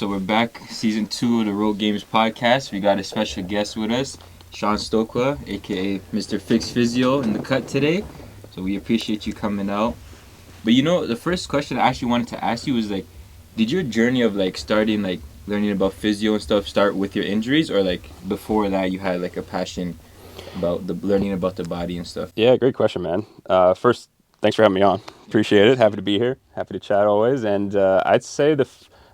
So we're back, season 2 of the Road Games podcast. We got a special guest with us, Stoqua, aka Mr. FixedPhysio, in the cut today. So we appreciate you coming out. But the first question I actually wanted to ask you was like, did your journey of like starting like learning about physio and stuff start with your injuries, or like before that you had like a passion about the learning about the body and stuff? Yeah, great question, man. First, thanks for having me on. Appreciate it. Happy to be here. Happy to chat always. And I'd say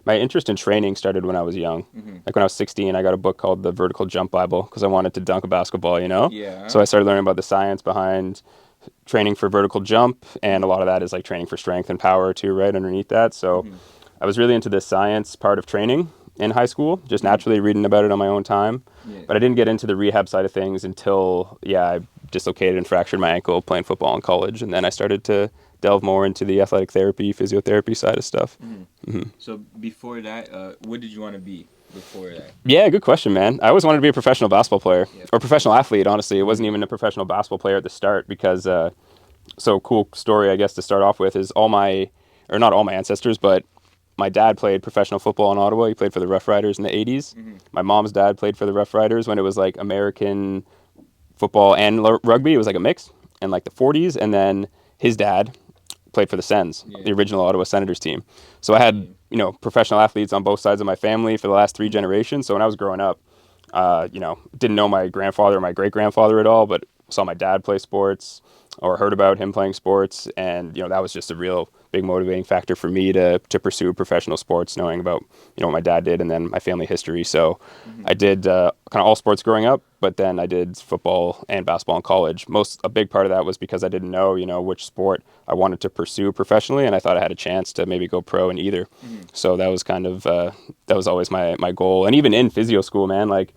my interest in training started when I was young. Like when I was 16, I got a book called The Vertical Jump Bible because I wanted to dunk a basketball, Yeah. So I started learning about the science behind training for vertical jump, and a lot of that is like training for strength and power too, right underneath that. So I was really into the science part of training in high school, just naturally reading about it on my own time. Yeah. But I didn't get into the rehab side of things until, I dislocated and fractured my ankle playing football in college. And then I started to delve more into the athletic therapy, physiotherapy side of stuff. So before that, what did you want to be before that? Yeah, good question, man. I always wanted to be a professional basketball player, Yeah. or professional athlete, honestly. It wasn't even a professional basketball player at the start because, so cool story, I guess, to start off with is not all my ancestors, but my dad played professional football in Ottawa. He played for the Rough Riders in the 80s. My mom's dad played for the Rough Riders when it was like American football and rugby. It was like a mix in like the 40s. And then his dad played for the Sens, the original Ottawa Senators team. So I had, professional athletes on both sides of my family for the last 3 generations. So when I was growing up, didn't know my grandfather or my great-grandfather at all, but saw my dad play sports or heard about him playing sports. And, that was just a real big motivating factor for me to pursue professional sports, knowing about, what my dad did and then my family history. So I did kind of all sports growing up, but then I did football and basketball in college. A big part of that was because I didn't know, which sport I wanted to pursue professionally, and I thought I had a chance to maybe go pro in either. So that was kind of, that was always my goal. And even in physio school, man, like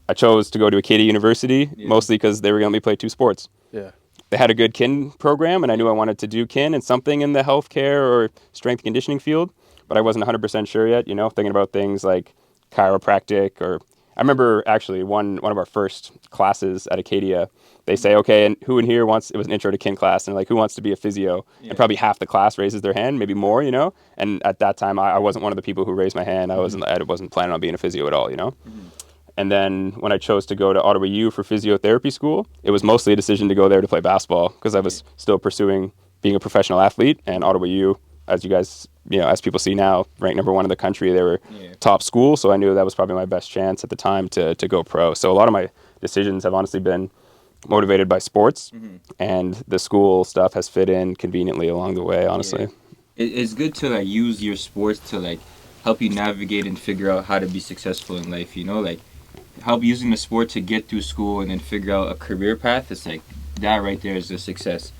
I chose to go to Acadia University mostly because they were going to let me play 2 sports. Yeah. They had a good kin program, and I knew I wanted to do kin and something in the healthcare or strength conditioning field, but I wasn't 100% sure yet, thinking about things like chiropractic. Or I remember actually one of our first classes at Acadia, they say, okay, and who in here wants, it was an intro to kin class, and like, who wants to be a physio? And probably half the class raises their hand, maybe more, and at that time I wasn't one of the people who raised my hand. I wasn't planning on being a physio at all, And then when I chose to go to Ottawa U for physiotherapy school, it was mostly a decision to go there to play basketball because I was still pursuing being a professional athlete. And Ottawa U, as you guys, as people see now, ranked number 1 in the country. They were top school. So I knew that was probably my best chance at the time to go pro. So a lot of my decisions have honestly been motivated by sports, and the school stuff has fit in conveniently along the way, honestly. It's good to like use your sports to like help you navigate and figure out how to be successful in life, like help using the sport to get through school and then figure out a career path. It's like that right there is a success.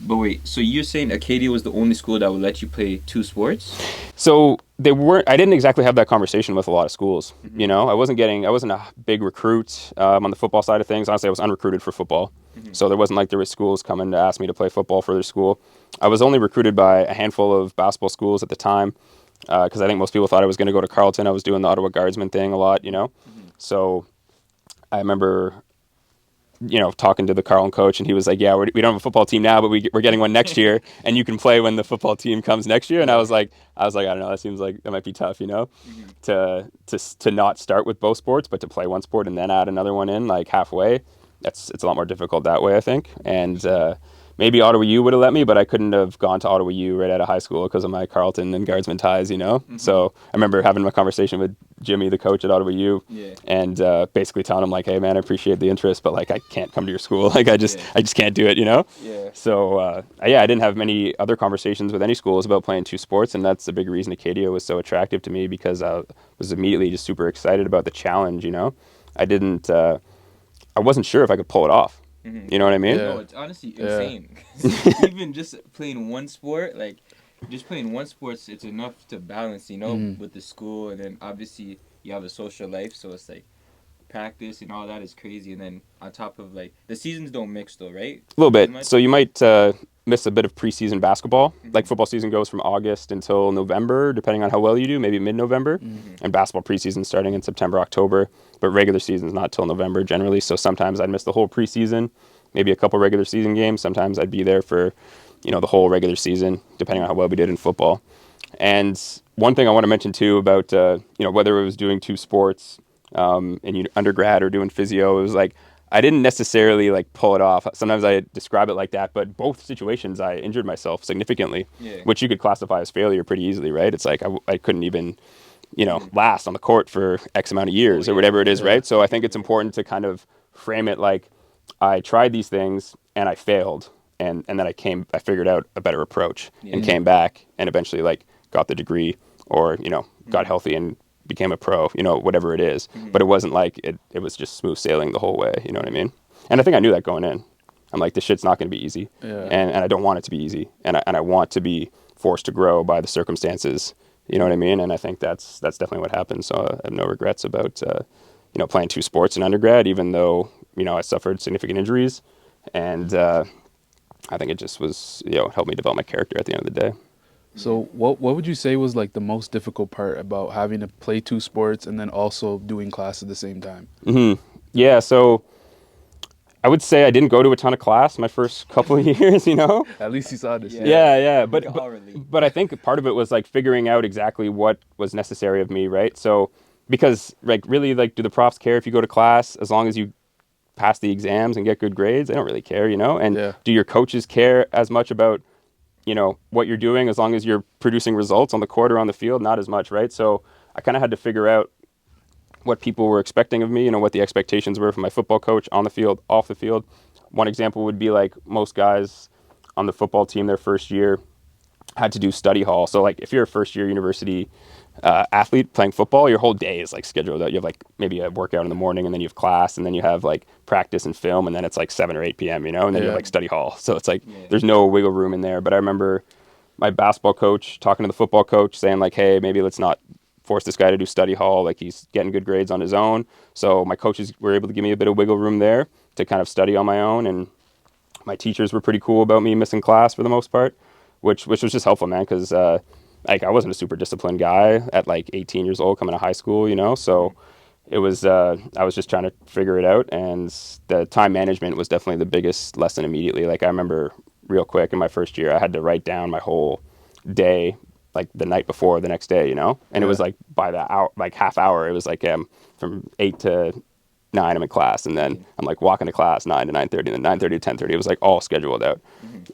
But wait, so you're saying Acadia was the only school that would let you play 2 sports? So I didn't exactly have that conversation with a lot of schools. I wasn't a big recruit on the football side of things. Honestly, I was unrecruited for football. So there wasn't like there were schools coming to ask me to play football for their school. I was only recruited by a handful of basketball schools at the time because I think most people thought I was going to go to Carleton. I was doing the Ottawa Guardsman thing a lot, So I remember, talking to the Carleton coach, and he was like, yeah, we don't have a football team now, but we're getting one next year, and you can play when the football team comes next year. And I was like, I don't know, that seems like that might be tough, to not start with both sports, but to play one sport and then add another one in like halfway. It's a lot more difficult that way, I think. And maybe Ottawa U would have let me, but I couldn't have gone to Ottawa U right out of high school because of my Carleton and Guardsman ties, So I remember having a conversation with Jimmy, the coach at Ottawa U, and basically telling him like, hey man, I appreciate the interest, but like I can't come to your school. Like I just can't do it, So I didn't have many other conversations with any schools about playing 2 sports, and that's the big reason Acadia was so attractive to me, because I was immediately just super excited about the challenge, I wasn't sure if I could pull it off. You know what I mean? No, it's honestly insane. Even just playing one sport, it's enough to balance, with the school, and then obviously you have a social life, so it's like practice and all that is crazy, and then on top of like the seasons don't mix though, right? A little bit. So you might miss a bit of preseason basketball. Like football season goes from August until November, depending on how well you do, maybe mid-November. And basketball preseason starting in September, October. But regular season's not till November generally. So sometimes I'd miss the whole preseason, maybe a couple regular season games. Sometimes I'd be there for, the whole regular season, depending on how well we did in football. And one thing I want to mention too about whether it was doing two sports in undergrad or doing physio, it was like I didn't necessarily like pull it off. Sometimes I describe it like that, but both situations I injured myself significantly, which you could classify as failure pretty easily, right? It's like I couldn't even last on the court for X amount of years or whatever it is, right? So I think it's important to kind of frame it like I tried these things and I failed, and then I figured out a better approach and came back and eventually like got the degree or got healthy and became a pro, whatever it is. But it wasn't like it was just smooth sailing the whole way, you know what I mean? And I think I knew that going in. I'm like, this shit's not going to be easy, and I don't want it to be easy, and I want to be forced to grow by the circumstances. You know what I mean? And I think that's definitely what happened. So I have no regrets about playing two sports in undergrad, even though I suffered significant injuries, and I think it just was helped me develop my character at the end of the day. So what would you say was like the most difficult part about having to play two sports and then also doing class at the same time? Yeah, so I would say I didn't go to a ton of class my first couple of years, At least you saw this. Yeah. But I think part of it was like figuring out exactly what was necessary of me, right? So because like really like do the profs care if you go to class as long as you pass the exams and get good grades? They don't really care, And do your coaches care as much about what you're doing as long as you're producing results on the court or on the field? Not as much, right? So I kind of had to figure out what people were expecting of me, what the expectations were from my football coach on the field, off the field. One example would be like most guys on the football team their first year had to do study hall. So like if you're a first year university athlete playing football, your whole day is like scheduled out. You have like maybe a workout in the morning, and then you have class, and then you have like practice and film, and then it's like 7 or 8 p.m., and then you have like study hall. So it's like there's no wiggle room in there. But I remember my basketball coach talking to the football coach saying like, hey, maybe let's not force this guy to do study hall. Like he's getting good grades on his own. So my coaches were able to give me a bit of wiggle room there to kind of study on my own. And my teachers were pretty cool about me missing class for the most part, which was just helpful, man. Cause, like I wasn't a super disciplined guy at like 18 years old coming to high school, So it was, I was just trying to figure it out. And the time management was definitely the biggest lesson immediately. Like I remember real quick in my first year, I had to write down my whole day like the night before the next day, and it was like by the hour, like half hour, it was like from 8 to 9 I'm in class, and then I'm like walking to class 9 to 9:30, and then 9:30 to 10:30. It was like all scheduled out,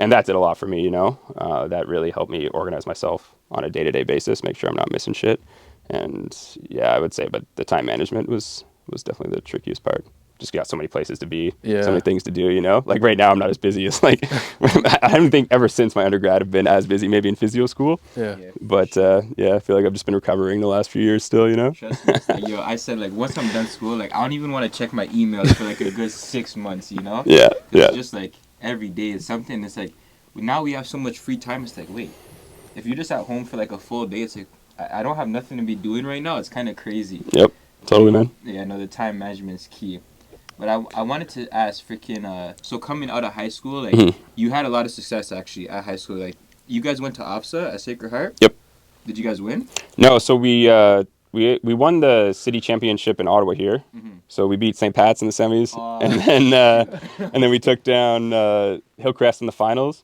and that did a lot for me, that really helped me organize myself on a day-to-day basis, make sure I'm not missing shit. And yeah, I would say, but the time management was definitely the trickiest part. Just got so many places to be, so many things to do, Like right now I'm not as busy as like, I don't think ever since my undergrad I've been as busy, maybe in physio school. But I feel like I've just been recovering the last few years still, Trust me, it's like, I said like once I'm done school, like I don't even want to check my emails for like a good 6 months, Yeah. It's just like every day is something. It's like now we have so much free time. It's like, wait, if you're just at home for like a full day, it's like I don't have nothing to be doing right now. It's kind of crazy. Yep, totally, man. Yeah, no, the time management is key. But I wanted to ask so coming out of high school, like you had a lot of success actually at high school. Like you guys went to OFSA at Sacred Heart? Yep. Did you guys win? No, so we won the city championship in Ottawa here. So we beat St. Pat's in the semis, and then we took down Hillcrest in the finals.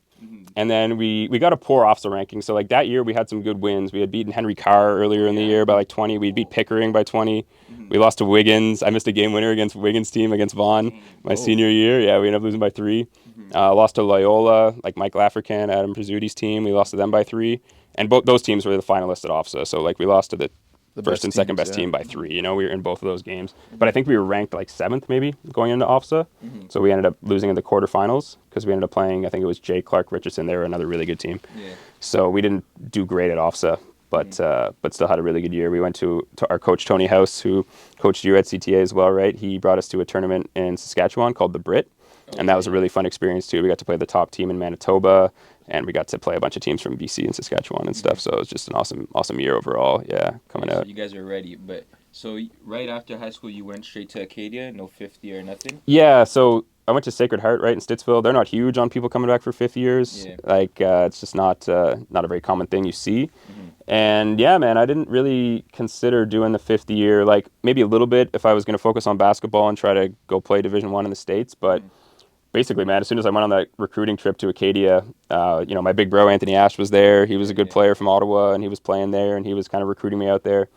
And then we got a poor OFSA ranking. So like that year we had some good wins. We had beaten Henry Carr earlier in the year by like 20. We beat Pickering by 20. We lost to Wiggins. I missed a game winner against Wiggins' team against Vaughan my senior year. Yeah, we ended up losing by 3. Lost to Loyola, like Michael African, Adam Prizzudi's team. We lost to them by 3. And both those teams were the finalists at OFSA. So like we lost to the first and second best team by 3. We were in both of those games. But I think we were ranked like 7th maybe going into OFSA. So we ended up losing in the quarterfinals because we ended up playing, I think it was Jay Clark Richardson. They were another really good team. So we didn't do great at OFSA, but still had a really good year. We went to our coach Tony House, who coached you at CTA as well, right? He brought us to a tournament in Saskatchewan called the Brit. And that was a really fun experience too. We got to play the top team in Manitoba, and we got to play a bunch of teams from BC and Saskatchewan and stuff. So it was just an awesome year overall. Yeah, coming out. So you guys are ready, but so right after high school, you went straight to Acadia, no 50 or nothing. Yeah, so I went to Sacred Heart, right, in Stittsville. They're not huge on people coming back for 5th years. Like it's just not a very common thing you see. And yeah, man, I didn't really consider doing the 5th year. Like maybe a little bit if I was going to focus on basketball and try to go play Division I in the States, but basically, man, as soon as I went on that recruiting trip to Acadia, my big bro Anthony Ash was there. He was a good player from Ottawa, and he was playing there, and he was kind of recruiting me out there.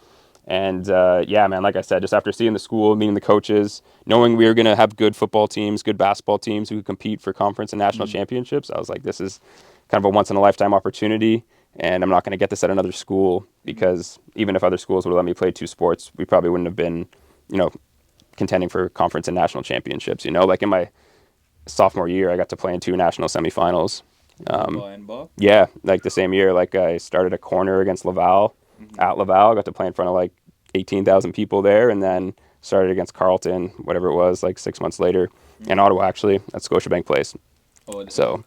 And yeah, man, like I said, just after seeing the school, meeting the coaches, knowing we were going to have good football teams, good basketball teams who could compete for conference and national championships, I was like, this is kind of a once-in-a-lifetime opportunity, and I'm not going to get this at another school, because even if other schools would let me play 2 sports, we probably wouldn't have been, contending for conference and national championships. Like in my sophomore year, I got to play in 2 national semifinals. Ball. Yeah, like the same year, like I started a corner against Laval. At Laval, I got to play in front of like 18,000 people there, and then started against Carleton, whatever it was, like 6 months later, in Ottawa, actually, at Scotiabank Place. So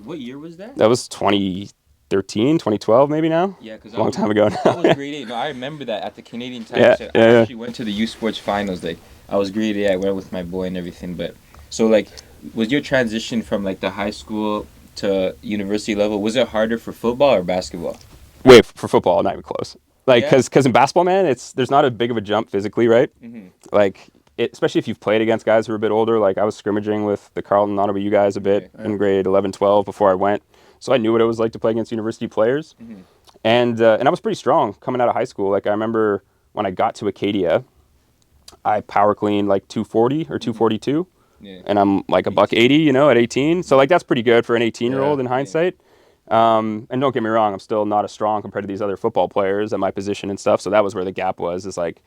what year was that? That was 2013, 2012 maybe now? Yeah, because a long time ago now. I was grade 8. No, I remember that at the Canadian Yeah, Times. I actually went to the U Sports Finals. Like, I was grade 8. I went with my boy and everything. But, so, like, was your transition from, like, the high school to university level, was it harder for football or basketball? Wait, for football, not even close. Like, Yeah. because in basketball, man, there's not as big of a jump physically, right? Like, especially if you've played against guys who are a bit older. Like, I was scrimmaging with the Carleton Ottawa U guys a bit in grade 11, 12 before I went. So I knew what it was like to play against university players. And I was pretty strong coming out of high school. Like, I remember when I got to Acadia, I power cleaned like 240 or 242. And I'm like a $180, at 18. So, like, that's pretty good for an 18-year-old in hindsight. And don't get me wrong, I'm still not as strong compared to these other football players at my position and stuff. So that was where the gap was, is like,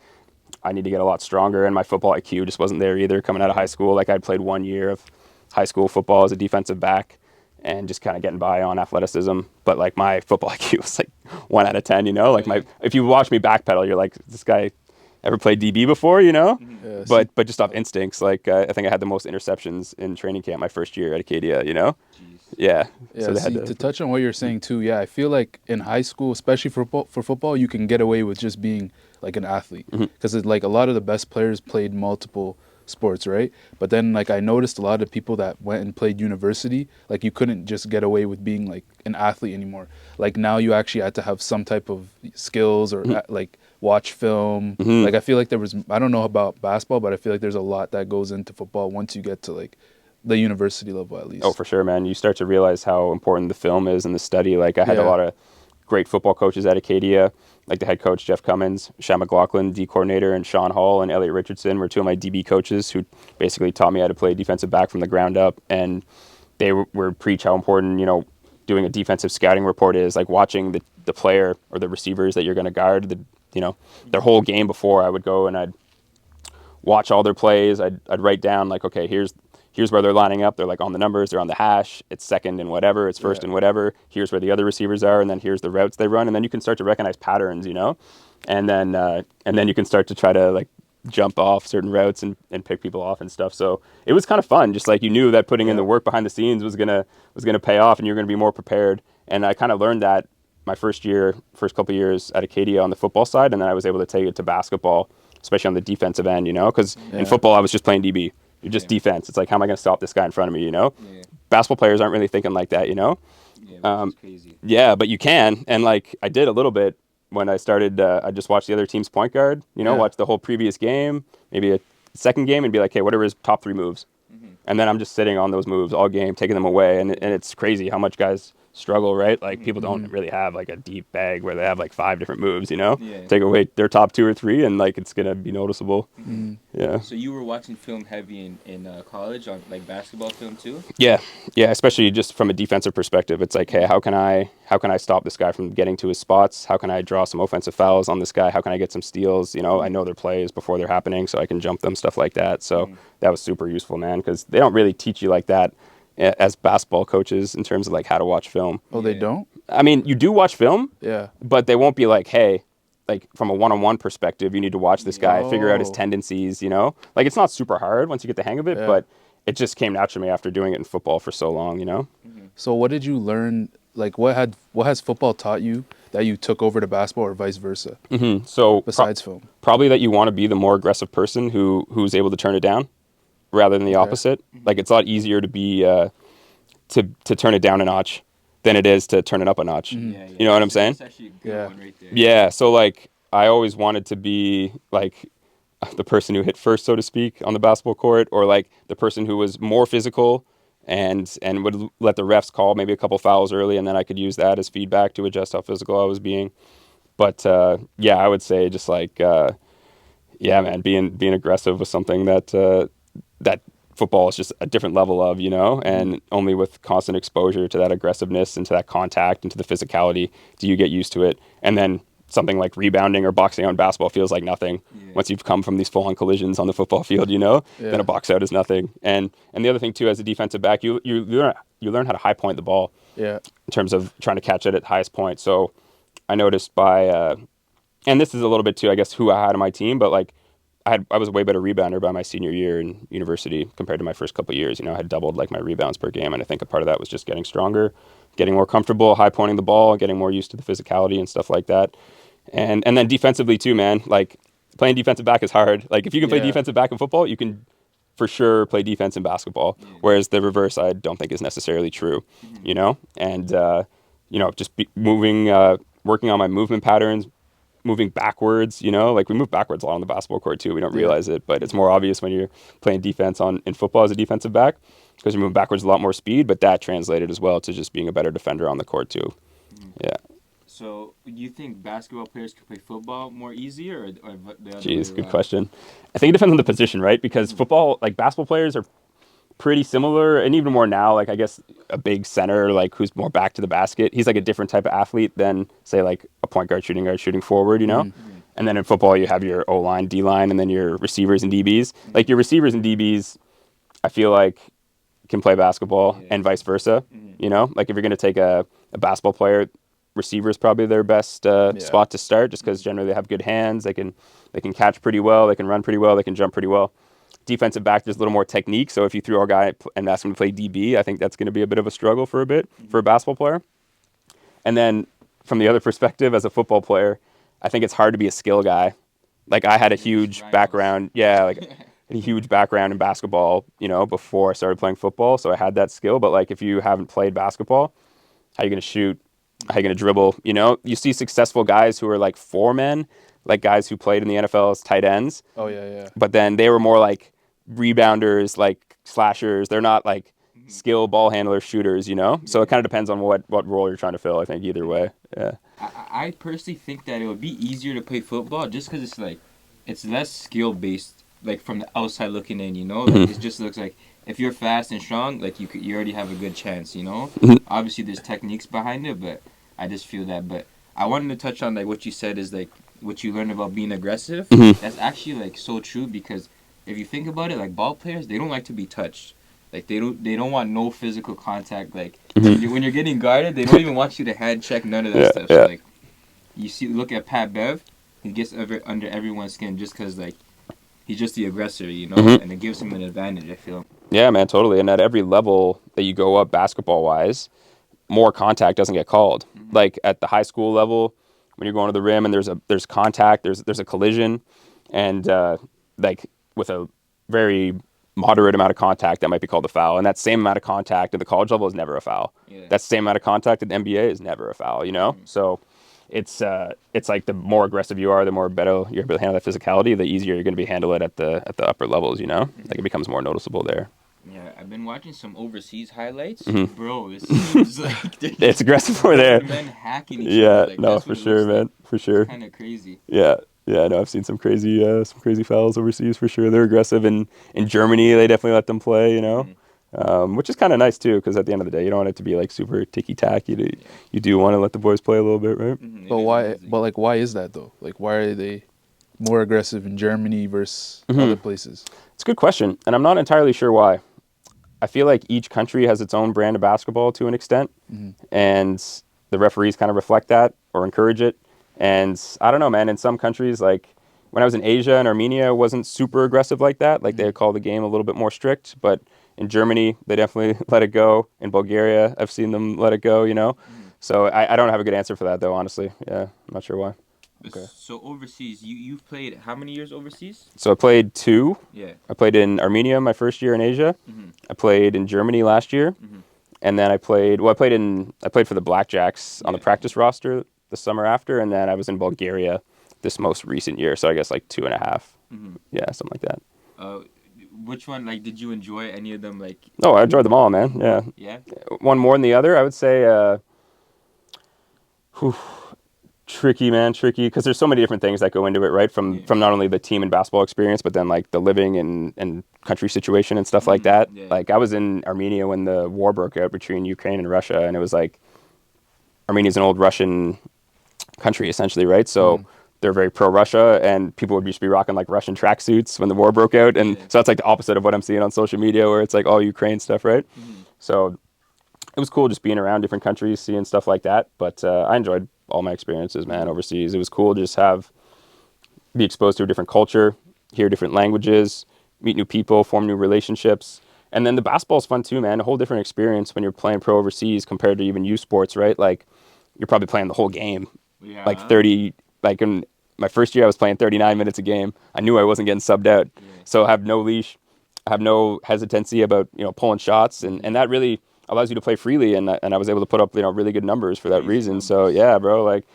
I need to get a lot stronger. And my football IQ just wasn't there either coming out of high school. Like, I'd played 1 year of high school football as a defensive back and just kind of getting by on athleticism. But like, my football IQ was like 1 out of 10, like if you watch me backpedal, you're like, this guy ever played DB before, but just off instincts. Like, I think I had the most interceptions in training camp my first year at Acadia, Jeez. Yeah. Yeah, so to touch on what you're saying too, yeah, I feel like in high school, especially for football, you can get away with just being like an athlete, because like a lot of the best players played multiple sports, right? But then like I noticed a lot of people that went and played university, like you couldn't just get away with being like an athlete anymore. Like now you actually had to have some type of skills or like watch film. Like I feel like I don't know about basketball, but I feel like there's a lot that goes into football once you get to like the university level, at least. Oh, for sure, man. You start to realize how important the film is and the study. Like, I had a lot of great football coaches at Acadia, like the head coach, Jeff Cummins, Sean McLaughlin, D coordinator, and Sean Hall and Elliot Richardson were 2 of my DB coaches who basically taught me how to play defensive back from the ground up. And they were preach how important, doing a defensive scouting report is, like watching the player or the receivers that you're going to guard, their whole game before. I would go and I'd watch all their plays. I'd write down, like, okay, here's where they're lining up. They're like on the numbers, they're on the hash. It's second and whatever, it's first and whatever. Here's where the other receivers are, and then here's the routes they run. And then you can start to recognize patterns, and then you can start to try to like jump off certain routes and pick people off and stuff. So it was kind of fun. Just like, you knew that putting in the work behind the scenes was gonna pay off, and you're gonna be more prepared. And I kind of learned that my first couple of years at Acadia on the football side, and then I was able to take it to basketball, especially on the defensive end, because in football I was just playing DB. You're just defense. It's like, how am I going to stop this guy in front of me, Basketball players aren't really thinking like that, Yeah, which is crazy. Yeah, but you can. And like, I did a little bit when I started. I just watched the other team's point guard, watch the whole previous game, maybe a second game, and be like, hey, what are his top 3 moves? And then I'm just sitting on those moves all game, taking them away. And it's crazy how much guys struggle, right? Like, people don't really have like a deep bag where they have like 5 different moves, take away their top 2 or 3, and like, it's going to be noticeable. Yeah. So you were watching film heavy in college, on like basketball film too? Yeah, especially just from a defensive perspective. It's like, hey, how can I stop this guy from getting to his spots? How can I draw some offensive fouls on this guy? How can I get some steals? I know their plays before they're happening, so I can jump them, stuff like that. So that was super useful, man, because they don't really teach you like that as basketball coaches in terms of like how to watch film. Oh, they don't? I mean, you do watch film, Yeah, but they won't be like, hey, like from a one-on-one perspective, you need to watch this guy, figure out his tendencies, Like, it's not super hard once you get the hang of it, but it just came naturally after doing it in football for so long, So what did you learn? Like, what has football taught you that you took over to basketball, or vice versa? So besides film, probably that you want to be the more aggressive person who's able to turn it down, rather than the opposite. Like, it's a lot easier to be to turn it down a notch than it is to turn it up a notch. Yeah. You know what I'm saying? That's actually a good one right there. Yeah. So like, I always wanted to be like the person who hit first, so to speak, on the basketball court, or like the person who was more physical and would let the refs call maybe a couple fouls early, and then I could use that as feedback to adjust how physical I was being. But yeah, I would say just like yeah, man, being aggressive was something that football is just a different level of, and only with constant exposure to that aggressiveness and to that contact and to the physicality do you get used to it. And then something like rebounding or boxing out in basketball feels like nothing once you've come from these full-on collisions on the football field, then a box out is nothing. And the other thing too, as a defensive back, you learn how to high point the ball in terms of trying to catch it at the highest point. So I noticed and this is a little bit too, I guess, who I had on my team, but like I was a way better rebounder by my senior year in university compared to my first couple of years. I had doubled like my rebounds per game, and I think a part of that was just getting stronger, getting more comfortable, high pointing the ball, getting more used to the physicality and stuff like that. And then defensively too, man. Like playing defensive back is hard. Like if you can play defensive back in football, you can for sure play defense in basketball. Whereas the reverse, I don't think is necessarily true. And just moving, working on my movement patterns, moving backwards, like we move backwards a lot on the basketball court too. We don't realize it, but it's more obvious when you're playing defense in football as a defensive back because you're moving backwards a lot more speed, but that translated as well to just being a better defender on the court too. Yeah. So you think basketball players can play football more easier or the other Jeez, way good around? question. I think it depends on the position, right? Because football, like basketball players are pretty similar, and even more now, like I guess a big center, like who's more back to the basket, he's like a different type of athlete than say like a point guard, shooting forward, And then in football, you have your O-line, D-line, and then your receivers and DBs. Like your receivers and DBs, I feel like can play basketball and vice versa. Like if you're going to take a basketball player, receiver is probably their best spot to start, just because generally they have good hands. They can catch pretty well. They can run pretty well. They can jump pretty well. Defensive back, there's a little more technique. So if you throw a guy and ask him to play DB, I think that's going to be a bit of a struggle for a basketball player. And then from the other perspective, as a football player, I think it's hard to be a skill guy. Like I had a huge background, a huge background in basketball, before I started playing football. So I had that skill. But like if you haven't played basketball, how are you going to shoot? How are you going to dribble? You see successful guys who are like foremen, like guys who played in the NFL as tight ends. Oh, yeah. But then they were more like rebounders, like slashers. They're not like skill ball handler shooters, So it kind of depends on what role you're trying to fill, I think, either way. Yeah. I personally think that it would be easier to play football just because it's less skill based, like from the outside looking in, Like it just looks like if you're fast and strong, like you already have a good chance, Obviously there's techniques behind it, but I just feel that. But I wanted to touch on like what you said is like what you learned about being aggressive. That's actually like so true because if you think about it, like ball players, they don't like to be touched. Like they don't want no physical contact. Like when you're getting guarded, they don't even want you to hand check, none of that stuff. So like look at Pat Bev, he gets under everyone's skin just because like he's just the aggressor, and it gives him an advantage, I feel. Yeah, man, totally. And at every level that you go up basketball wise, more contact doesn't get called. Like at the high school level, when you're going to the rim and there's contact, there's a collision, and like with a very moderate amount of contact, that might be called a foul. And that same amount of contact at the college level is never a foul. Yeah. That same amount of contact at the NBA is never a foul. So it's like the more aggressive you are, the more better you're able to handle that physicality, the easier you're going to be handle it at the upper levels. Like it becomes more noticeable there. Yeah, I've been watching some overseas highlights. Bro, it seems like it's aggressive over there. Men hacking each other. Like, no, for sure, man. For sure. Kind of crazy. Yeah, no, I've seen some crazy fouls overseas for sure. They're aggressive. In Germany, they definitely let them play, which is kind of nice too, because at the end of the day, you don't want it to be like super ticky-tack. You do want to let the boys play a little bit, right? But why? But like, why is that though? Like, why are they more aggressive in Germany versus other places? It's a good question, and I'm not entirely sure why. I feel like each country has its own brand of basketball to an extent, and the referees kind of reflect that or encourage it. And I don't know, man, in some countries, like when I was in Asia and Armenia, it wasn't super aggressive like that. Like they call the game a little bit more strict, but in Germany, they definitely let it go. In Bulgaria, I've seen them let it go, So I don't have a good answer for that, though, honestly. Yeah, I'm not sure why. Okay. So overseas, you've played how many years overseas? So I played 2. Yeah. I played in Armenia my first year in Asia. I played in Germany last year. And then I played for the Blackjacks on the practice roster the summer after, and then I was in Bulgaria this most recent year, so I guess like 2.5. Yeah, something like that. which one, like, did you enjoy any of them? Like, Oh, I enjoyed them all, man. Yeah. yeah. One more than the other, I would say. Whew, tricky, man, tricky, because there's so many different things that go into it, right? From not only the team and basketball experience, but then like the living and country situation and stuff like that. Yeah. Like I was in Armenia when the war broke out between Ukraine and Russia, and it was like Armenia's an old Russian country essentially, right? So they're very pro-Russia, and people would just be rocking like Russian tracksuits when the war broke out, and so that's like the opposite of what I'm seeing on social media, where it's like all Ukraine stuff, right? So it was cool just being around different countries, seeing stuff like that. But I enjoyed all my experiences, man, overseas. It was cool to just be exposed to a different culture, hear different languages, meet new people, form new relationships. And then the basketball's fun too, man. A whole different experience when you're playing pro overseas compared to even U sports, right? Like you're probably playing the whole game. Yeah. Like 30, like in my first year, I was playing 39 minutes a game. I knew I wasn't getting subbed out. So I have no leash. I have no hesitancy about, pulling shots. And that really allows you to play freely. And I was able to put up, really good numbers for that reason. So yeah, bro, like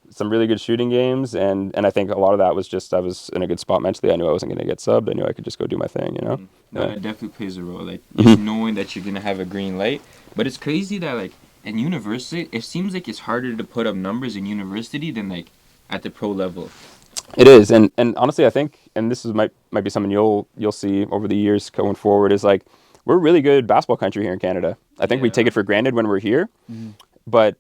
some really good shooting games. And I think a lot of that was just, I was in a good spot mentally. I knew I wasn't going to get subbed. I knew I could just go do my thing, No, Yeah. that definitely plays a role. Like, just knowing that you're going to have a green light. But it's crazy that, like, in university, it seems like it's harder to put up numbers in university than, like, at the pro level. It is, and honestly, I think, and this is might be something you'll see over the years going forward, is like we're a really good basketball country here in Canada. I think we take it for granted when we're here, but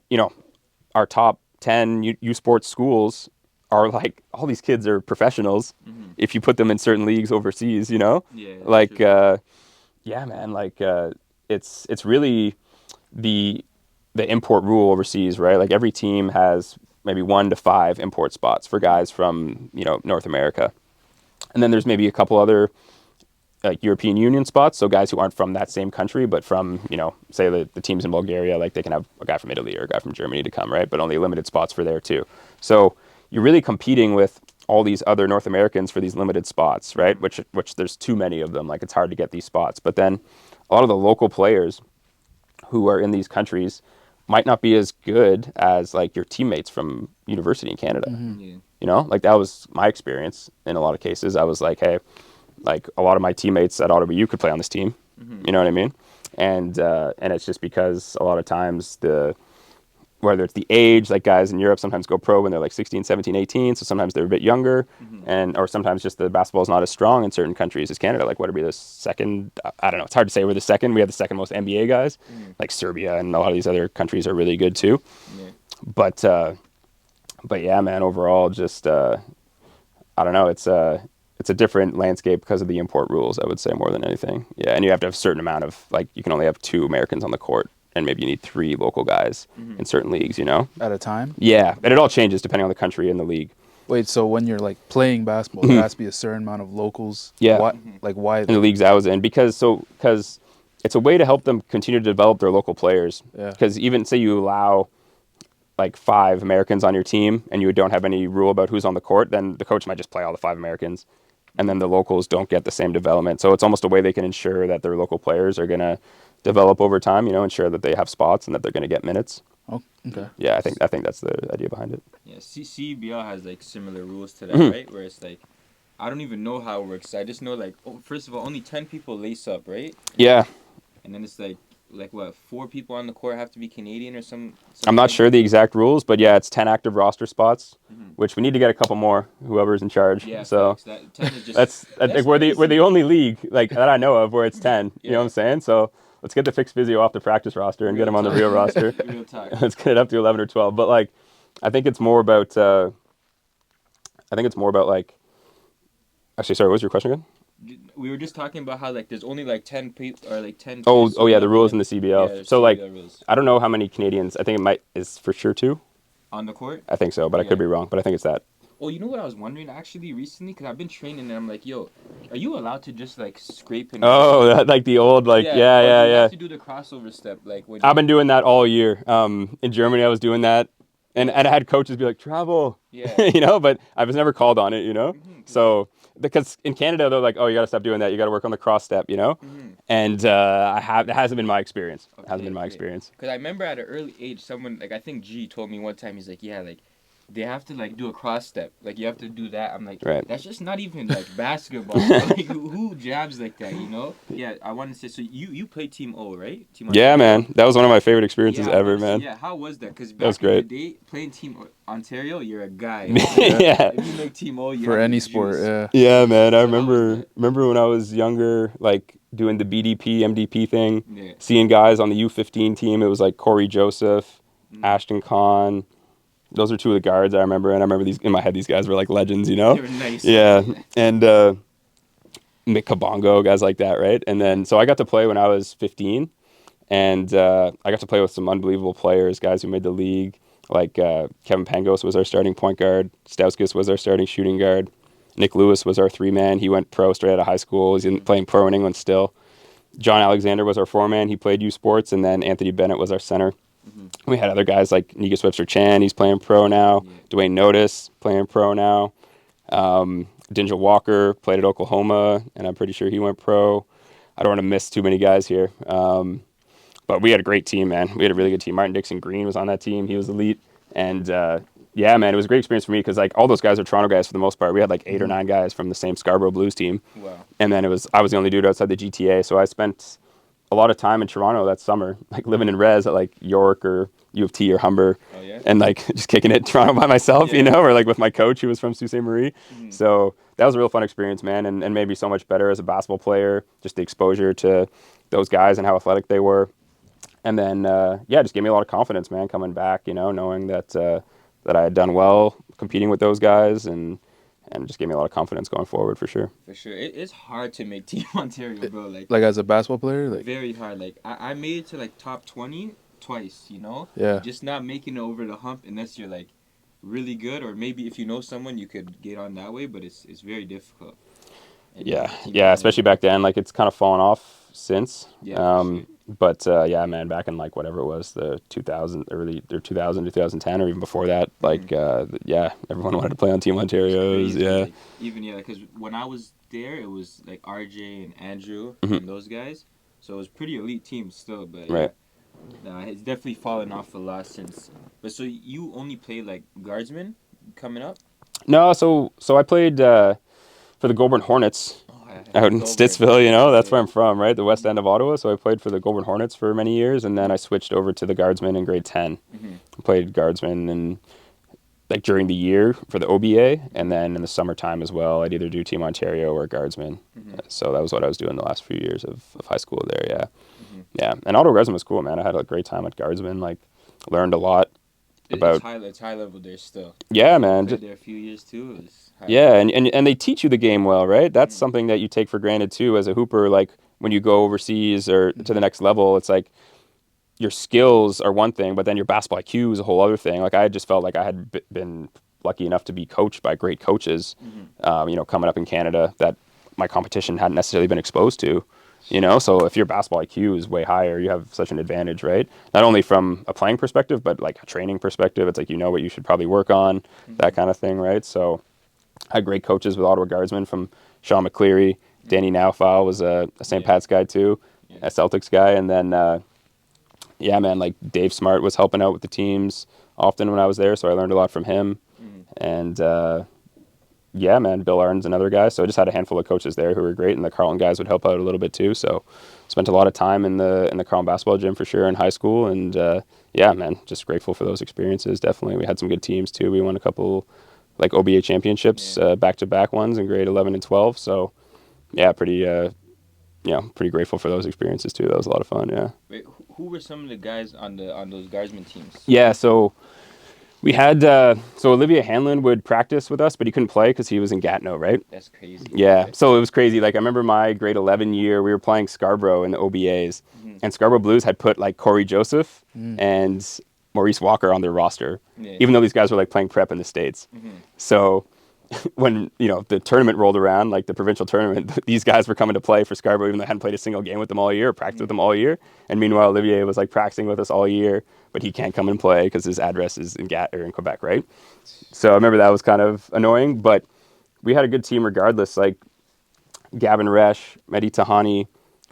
our top 10 U Sports schools are like all these kids are professionals. If you put them in certain leagues overseas, Yeah. like yeah, man, like it's really the import rule overseas, right? Like every team has maybe 1 to 5 import spots for guys from North America, and then there's maybe a couple other like European Union spots, so guys who aren't from that same country, but from say the teams in Bulgaria, like they can have a guy from Italy or a guy from Germany to come, right? But only limited spots for there too. So you're really competing with all these other North Americans for these limited spots, right? Which there's too many of them. Like it's hard to get these spots. But then a lot of the local players who are in these countries might not be as good as like your teammates from university in Canada. Like that was my experience in a lot of cases. I was like, hey, like a lot of my teammates at Ottawa U could play on this team. You know what I mean? And it's just because a lot of times whether it's the age, like guys in Europe sometimes go pro when they're like 16, 17, 18. So sometimes they're a bit younger or sometimes just the basketball is not as strong in certain countries as Canada. Like what would be the second? I don't know. It's hard to say we're the second. We have the second most NBA guys. Like Serbia and a lot of these other countries are really good too. But yeah, man, overall just, I don't know. It's a different landscape because of the import rules, I would say, more than anything. Yeah. And you have to have a certain amount of, like, you can only have 2 Americans on the court. And maybe you need 3 local guys in certain leagues, At a time? Yeah, and it all changes depending on the country and the league. Wait, so when you're like playing basketball, there has to be a certain amount of locals? Yeah. What, like why? In the leagues I was in, because it's a way to help them continue to develop their local players. Yeah. Because even say you allow like 5 Americans on your team and you don't have any rule about who's on the court, then the coach might just play all the 5 Americans. And then the locals don't get the same development. So it's almost a way they can ensure that their local players are going to develop over time, ensure that they have spots and that they're going to get minutes. Oh, okay. Yeah, I think that's the idea behind it. Yeah, CBL has like similar rules to that, right? Where it's like, I don't even know how it works. I just know like, first of all, only 10 people lace up, right? Yeah. And then it's like what, 4 people on the court have to be Canadian or some. I'm not sure the exact rules, but yeah, it's 10 active roster spots, which we need to get a couple more. Whoever's in charge. Yeah. So that 10 is just, I think we're the only league like that I know of where it's 10. You know what I'm saying? So let's get the FixedPhysio off the practice roster and get him on the real roster. Real talk. Let's get it up to 11 or 12. But like, I think it's more about. Like. Actually, sorry. What was your question again? We were just talking about how like there's only like 10 people or like 10. Oh yeah, the rules in the CBL. Yeah, so CBL like, rules. I don't know how many Canadians. I think is for sure 2 on the court. I think so, but I could be wrong. But I think it's that. Oh, you know what I was wondering actually recently? Because I've been training and I'm like, yo, are you allowed to just like scrape and... Oh, like the old, like, yeah. You have to do the crossover step. Like when I've been doing that all year. In Germany, I was doing that. And I had coaches be like, travel, but I was never called on it, So, because in Canada, they're like, oh, you got to stop doing that. You got to work on the cross step, And it hasn't been my experience. It hasn't been my experience. Because I remember at an early age, someone, like I think G told me one time, he's like, yeah, like, they have to like do a cross step. Like you have to do that. I'm like, Right. that's just not even like basketball. Bro. Like who jabs like that? You know? Yeah. I want to say. So you played Team O, right? Team Yeah, Ontario? man. That was one of my favorite experiences Yeah, ever, so man. yeah, how was that? Because That was back in the great. day, playing Team Ontario, you're a guy. Yeah. If you make Team O, you For have any the sport, juice. yeah. Yeah, man. I So how was that? remember when I was younger, like doing the BDP, MDP thing, Yeah. seeing guys on the U15 team. It was like Corey Joseph, Ashton Kahn. Those are two of the guards I remember, and I remember these in my head. These guys were like legends, you know? They were nice. Yeah, and Mick Kabongo, guys like that, right? And then so I got to play when I was 15, and I got to play with some unbelievable players, guys who made the league. Like Kevin Pangos was our starting point guard. Stauskas was our starting shooting guard. Nick Lewis was our 3-man. He went pro straight out of high school. He's playing pro in England still. John Alexander was our 4-man. He played U Sports, and then Anthony Bennett was our center. We had other guys like Negus Webster-Chan. He's playing pro now. Yeah. Dwayne Notice playing pro now. Dinja Walker played at Oklahoma, and I'm pretty sure he went pro. I don't want to miss too many guys here. But we had a great team, man. We had a really good team. Martin Dixon Green was on that team. He was elite. And yeah, man, it was a great experience for me because like all those guys are Toronto guys for the most part. We had like 8 or 9 guys from the same Scarborough Blues team. Wow. And then I was the only dude outside the GTA. So I spent a lot of time in Toronto that summer, like living in res at like York or U of T or Humber. Oh, yeah? And like just kicking it in Toronto by myself, you know, or like with my coach who was from Sault Ste. Marie. So that was a real fun experience, man, and made me so much better as a basketball player, just the exposure to those guys and how athletic they were. And then, yeah, just gave me a lot of confidence, man, coming back, you know, knowing that that I had done well competing with those guys and just gave me a lot of confidence going forward for sure. For sure. It's hard to make Team Ontario, bro. Like as a basketball player, like very hard. Like I made it to like top 20 twice, you know? Yeah. Just not making it over the hump unless you're like really good, or maybe if you know someone you could get on that way, but it's very difficult. And Yeah, Team yeah, especially back then, like it's kind of fallen off since. Yeah, for sure. But yeah, man, back in like whatever it was, the 2000, early or 2000, 2010, or even before that, like yeah, everyone wanted to play on Team Ontario's. Crazy, Yeah, like, even because when I was there, it was like RJ and Andrew and those guys, so it was pretty elite team still. But Right. nah, it's definitely fallen off a lot since. But so you only play like guardsmen coming up? No, so I played for the Goulburn Hornets Oh, out in Stittsville. You know, that's where I'm from, right? The west end of Ottawa. So I played for the Goulburn Hornets for many years, and then I switched over to the Guardsmen in grade 10. Played Guardsmen and like during the year for the OBA, and then in the summertime as well. I'd either do Team Ontario or Guardsmen. So that was what I was doing the last few years of high school there. Yeah, yeah. And Ottawa Guardsmen was cool, man. I had a great time at Guardsmen. Like learned a lot. It's high level there still. Yeah, man. Played there a few years too. It was high Yeah, level. and they teach you the game well, right? That's something that you take for granted too as a hooper. Like when you go overseas or to the next level, it's like your skills are one thing, but then your basketball IQ is a whole other thing. Like I just felt like I had been lucky enough to be coached by great coaches, you know, coming up in Canada that my competition hadn't necessarily been exposed to. You know, so if your basketball IQ is way higher, you have such an advantage, right? Not only from a playing perspective, but like a training perspective. It's like you know what you should probably work on, that kind of thing, right? So I had great coaches with Ottawa Guardsmen from Sean McCleary. Danny Naufal was a St. Pat's guy too, a Celtics guy. And then, yeah, man, like Dave Smart was helping out with the teams often when I was there, so I learned a lot from him. And yeah, man, Bill Arden's another guy. So I just had a handful of coaches there who were great, and the Carleton guys would help out a little bit too. So spent a lot of time in the Carleton basketball gym for sure in high school, and yeah, man, just grateful for those experiences. Definitely, we had some good teams too. We won a couple like OBA championships, back-to-back ones in grade 11 and 12. So yeah, pretty pretty grateful for those experiences too. That was a lot of fun. Yeah. Wait, who were some of the guys on those guardsmen teams? Yeah, so we had so Olivia Hanlon would practice with us, but he couldn't play because he was in Gatineau, right? That's crazy. Yeah, so it was crazy. Like I remember my grade 11 year, we were playing Scarborough in the OBAs, and Scarborough Blues had put like Corey Joseph and Maurice Walker on their roster, even though these guys were like playing prep in the States. So when the tournament rolled around, like the provincial tournament, these guys were coming to play for Scarborough, even though they hadn't played a single game with them all year, or practiced with them all year. And meanwhile, Olivier was like practicing with us all year, but he can't come and play because his address is in Quebec, right? So I remember that was kind of annoying, but we had a good team regardless. Like Gavin Resch, Mehdi Tahani,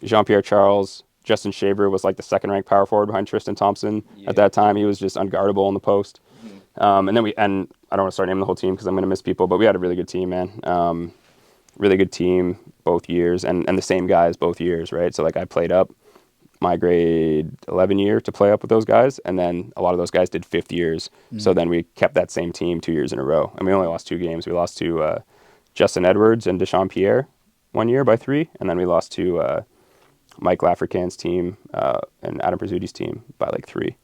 Jean-Pierre Charles, Justin Shaver was like the second-ranked power forward behind Tristan Thompson at that time. He was just unguardable in the post. And then and I don't want to start naming the whole team because I'm going to miss people, but we had a really good team, man. Really good team both years, and the same guys both years, right? So like I played up my grade 11 year to play up with those guys, and then a lot of those guys did fifth years. So then we kept that same team 2 years in a row, and we only lost 2 games. We lost to Justin Edwards and Deshaun Pierre one year by 3, and then we lost to Mike Lafrican's team and Adam Prizzudi's team by like 3.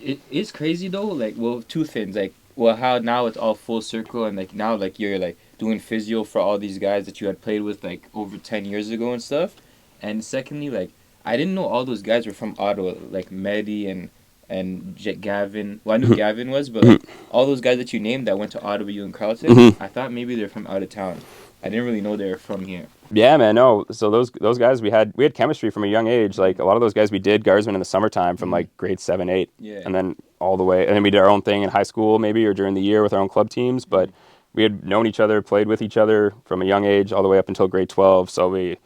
It is crazy though. Like, well, two things. Like, well, how now it's all full circle, and like now, like you're like doing physio for all these guys that you had played with like over 10 years ago and stuff. And secondly, like I didn't know all those guys were from Ottawa, like Mehdi and Gavin. Well, I knew Gavin was, but like all those guys that you named that went to Ottawa, you and Carlton, I thought maybe they're from out of town. I didn't really know they were from here. Yeah, man, no. So those guys we had chemistry from a young age. Like a lot of those guys we did Guardsmen in the summertime from like grade 7, 8, Yeah. and then all the way. And then we did our own thing in high school maybe or during the year with our own club teams. But we had known each other, played with each other from a young age all the way up until grade 12. So we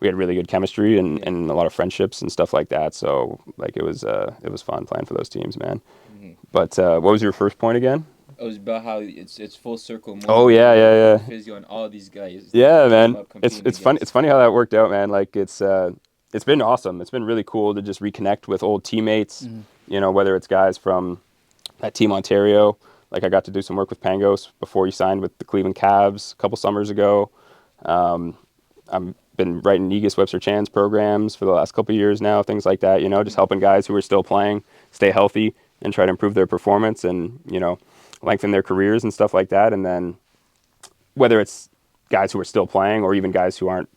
had really good chemistry and a lot of friendships and stuff like that. So like it was fun playing for those teams, man. But what was your first point again? It was about how it's full circle. Oh yeah. Physio and all these guys. Yeah, man. It's It's funny. It's funny how that worked out, man. Like it's been awesome. It's been really cool to just reconnect with old teammates. You know, whether it's guys from that Team Ontario. Like I got to do some work with Pangos before he signed with the Cleveland Cavs a couple summers ago. I've been writing Negus Webster Chan's programs for the last couple of years now, things like that. You know, just helping guys who are still playing stay healthy and try to improve their performance and, you know, lengthen their careers and stuff like that. And then whether it's guys who are still playing or even guys who aren't